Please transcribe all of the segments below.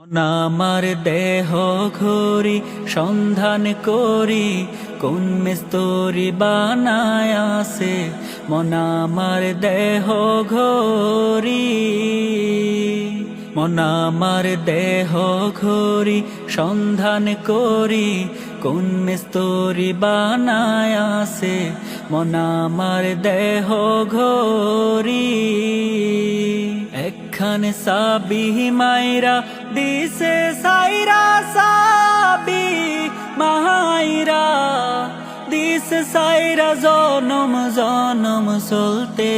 আমার দেহ ঘড়ি সন্ধান করি কোন মিস্তরি বানায় আছে মন আমার দেহ ঘড়ি মন আমার দেহ ঘড়ি সন্ধান করি কোন মিস্তরি বানায় আছে মন আমার দেহ ঘড়ি একখানে সাবি মাইরা দিছে সাইরা সাবি মাইরা দিছে সাইরা জনম জনম চলতে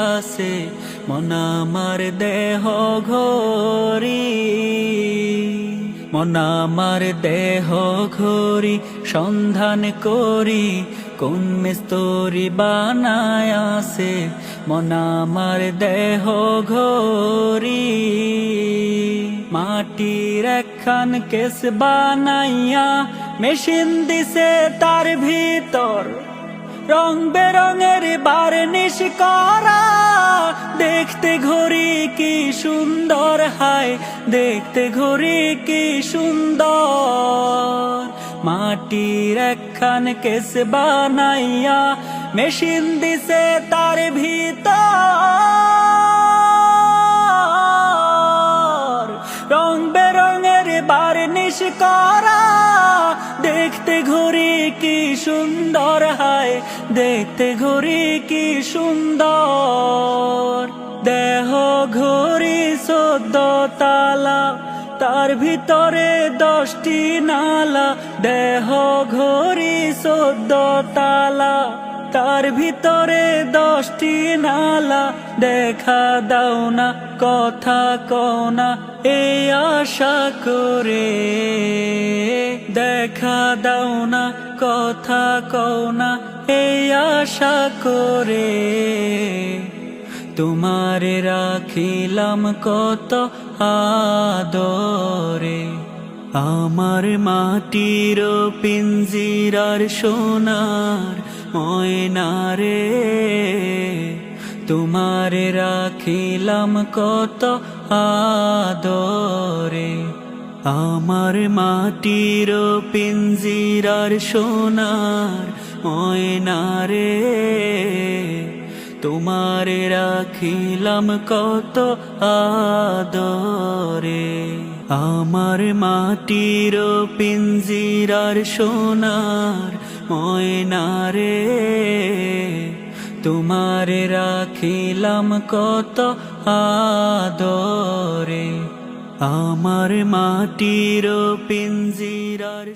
আসে মন আমার দেহ ঘড়ি মন আমার দেহ ঘড়ি সন্ধান করি কোন মিস্তরি বানায় আছে মন আমার দেহ ঘড়ি মাটির একখান কেস বানাইয়া মেশিন দিছে তার ভিতর রং বেরঙের বার্নিশ করা দেখতে ঘড়ি কি সুন্দর হায় দেখতে ঘড়ি কি সুন্দর মাটির একখান কেস বানাইয়া মেশিন দিছে তার ভিতর রং বেরঙের বার্নিশ করা দেখতে ঘড়ি কি সুন্দর হায় দেখতে ঘড়ি কি সুন্দর দেহ ঘড়ি 14 তালা তার ভিতরে 10টি নালা দেহ ঘড়ি 14 তালা তার ভিতরে 10টি নালা দেখা দাও না কথা কও না এই আশা করে দেখা দাও না কথা কও না এই আশা করে তোমারে রাখিলাম কত আদরে আমার মাটির পিঞ্জিরার সোনার ময়নারে তোমারে রাখিলাম কত আদরে আমার মাটির পিঞ্জিরার সোনার ময়নারে তোমারে রাখিলাম কত আদরে আমার মাটির পিঞ্জিরার সোনার ময়নারে তোমারে রাখিলাম কত আদরে আমার মাটির পিঞ্জিরার